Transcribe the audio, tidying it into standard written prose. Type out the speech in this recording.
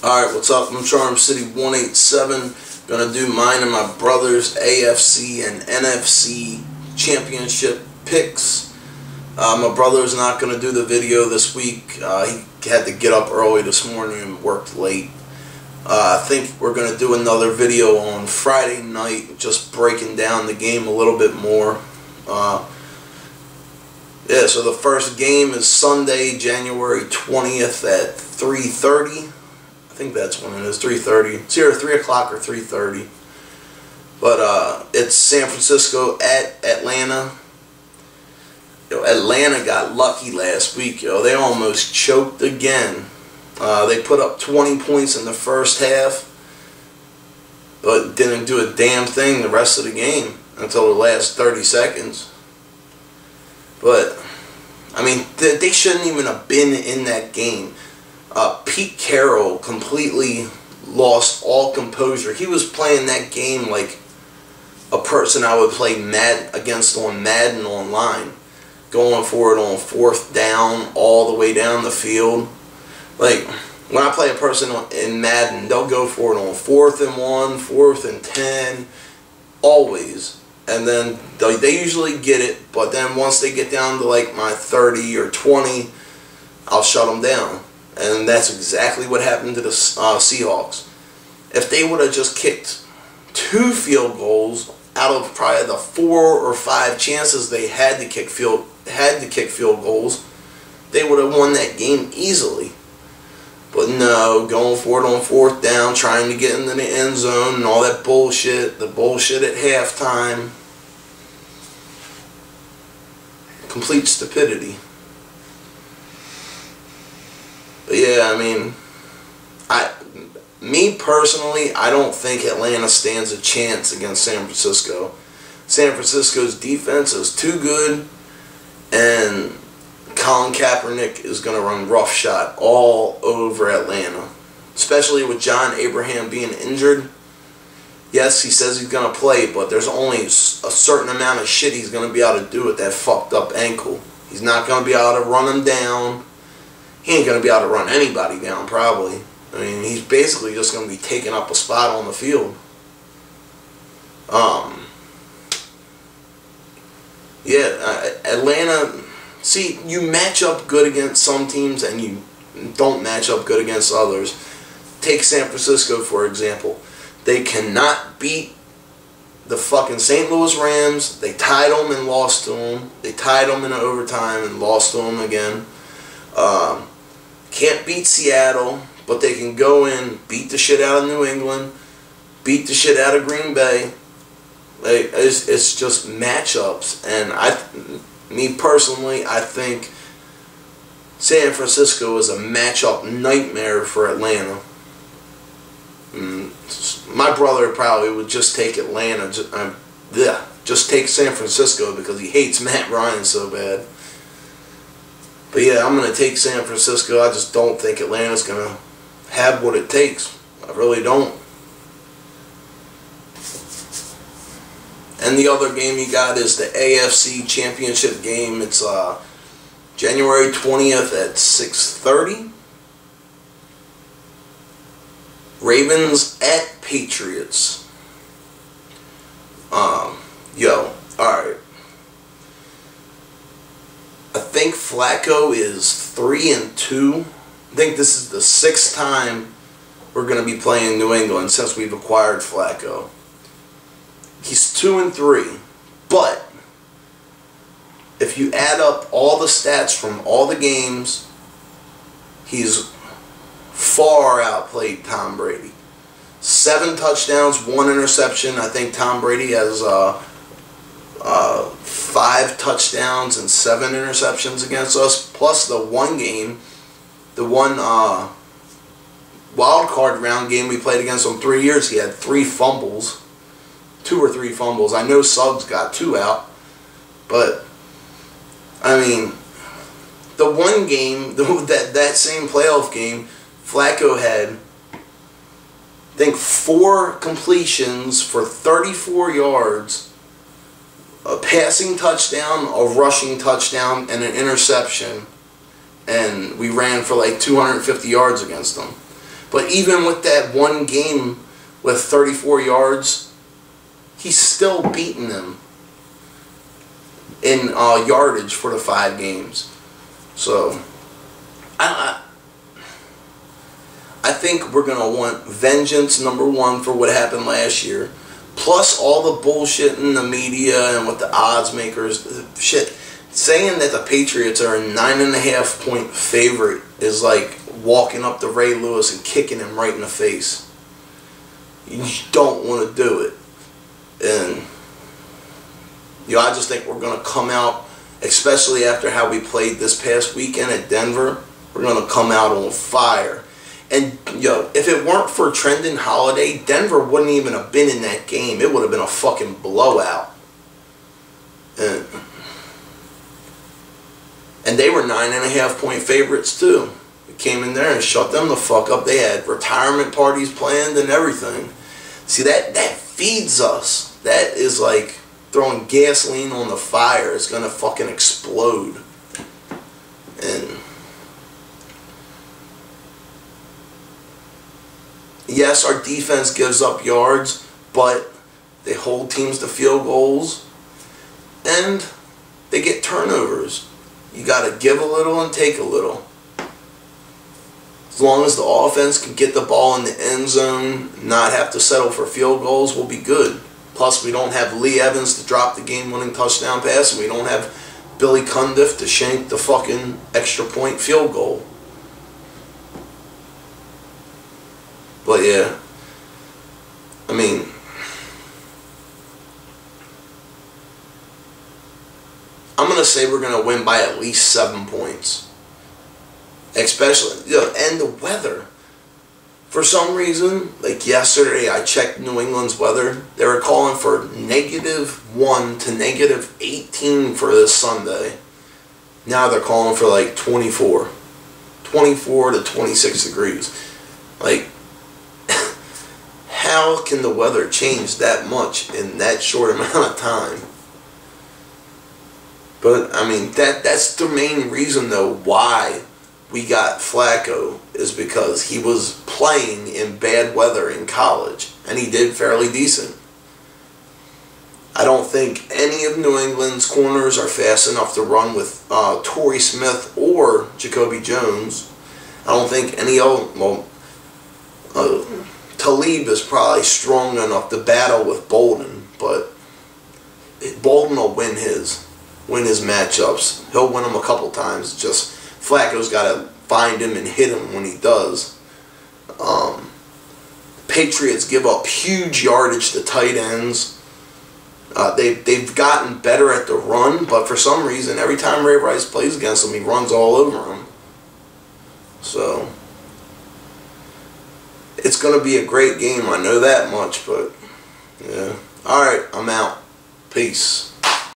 Alright, what's up? I'm Charm City 187. Gonna do mine and my brother's AFC and NFC championship picks. My brother's not gonna do the video this week. He had to get up early this morning and worked late. I think we're gonna do another video on Friday night, just breaking down the game a little bit more. Yeah, so the first game is Sunday, January 20th at 3:30. I think that's when it is, 3:30. It's either 3 o'clock or 3:30. But it's San Francisco at Atlanta. Atlanta got lucky last week, They almost choked again. They put up 20 points in the first half, but didn't do a damn thing the rest of the game until the last 30 seconds. But, I mean, they shouldn't even have been in that game. Pete Carroll completely lost all composure. He was playing that game like a person I would play against on Madden online, going for it on 4th down all the way down the field. Like, when I play a person in Madden, they'll go for it on 4th and 1, 4th and 10, always. And then they usually get it, but then once they get down to like my 30 or 20, I'll shut them down. And that's exactly what happened to the Seahawks. If they would have just kicked 2 field goals out of probably the 4 or 5 chances they had to kick field goals, they would have won that game easily. But no, going for it on 4th down, trying to get into the end zone and all that bullshit, the bullshit at halftime. Complete stupidity. But yeah, I mean, me personally, I don't think Atlanta stands a chance against San Francisco. San Francisco's defense is too good, and Colin Kaepernick is going to run roughshod all over Atlanta, especially with John Abraham being injured. Yes, he says he's going to play, but there's only a certain amount of shit he's going to be able to do with that fucked up ankle. He's not going to be able to run him down. He ain't going to be able to run anybody down, probably. I mean, he's basically just going to be taking up a spot on the field. Yeah, Atlanta, see, you match up good against some teams and you don't match up good against others. Take San Francisco, for example. They cannot beat the fucking St. Louis Rams. They tied them and lost to them. They tied them in overtime and lost to them again. Can't beat Seattle, but they can go in, beat the shit out of New England, beat the shit out of Green Bay. Like, it's just matchups, and me personally, I think San Francisco is a matchup nightmare for Atlanta. My brother probably would just take Atlanta, just take San Francisco because he hates Matt Ryan so bad. But yeah, I'm going to take San Francisco. I just don't think Atlanta's going to have what it takes. I really don't. And the other game you got is the AFC championship game. It's January 20th at 6:30. Ravens at Patriots. Alright. I think Flacco is 3-2. I think this is the 6th time we're going to be playing New England since we've acquired Flacco. He's 2-3, but if you add up all the stats from all the games, he's far outplayed Tom Brady. 7 touchdowns, 1 interception. I think Tom Brady has 5 touchdowns and 7 interceptions against us, plus the one game, the one wild card round game we played against him 3 years, he had 3 fumbles. 2 or 3 fumbles. I know Suggs got 2 out, but I mean, the one game, that same playoff game, Flacco had, I think, 4 completions for 34 yards, a passing touchdown, a rushing touchdown, and an interception, and we ran for like 250 yards against them. But even with that one game with 34 yards, he's still beating them in yardage for the 5 games. So, I think we're going to want vengeance, number one, for what happened last year. Plus all the bullshit in the media and with the odds makers. Shit. Saying that the Patriots are a 9.5 point favorite is like walking up to Ray Lewis and kicking him right in the face. You don't want to do it. And, I just think we're going to come out, especially after how we played this past weekend at Denver, we're going to come out on fire. And, if it weren't for Trendon Holiday, Denver wouldn't even have been in that game. It would have been a fucking blowout. And they were 9.5 point favorites too. We came in there and shut them the fuck up. They had retirement parties planned and everything. See, that feeds us. That is like throwing gasoline on the fire. It's gonna fucking explode. And yes, our defense gives up yards, but they hold teams to field goals and they get turnovers. You got to give a little and take a little. As long as the offense can get the ball in the end zone, not have to settle for field goals, we'll be good. Plus, we don't have Lee Evans to drop the game-winning touchdown pass, and we don't have Billy Cundiff to shank the fucking extra point field goal. But yeah, I mean, I'm going to say we're going to win by at least 7 points. Especially, and the weather. For some reason, like yesterday, I checked New England's weather. They were calling for -1 to -18 for this Sunday. Now they're calling for like 24 to 26 degrees. Like, how can the weather change that much in that short amount of time? But, I mean, that's the main reason, though, why we got Flacco, is because he was playing in bad weather in college, and he did fairly decent. I don't think any of New England's corners are fast enough to run with Torrey Smith or Jacoby Jones. I don't think any of them, well, Talib is probably strong enough to battle with Bolden, but Bolden will win his matchups. He'll win them a couple times. Just Flacco's got to find him and hit him when he does. Patriots give up huge yardage to tight ends. They've gotten better at the run, but for some reason, every time Ray Rice plays against them, he runs all over them. So it's going to be a great game. I know that much, but yeah. All right, I'm out. Peace.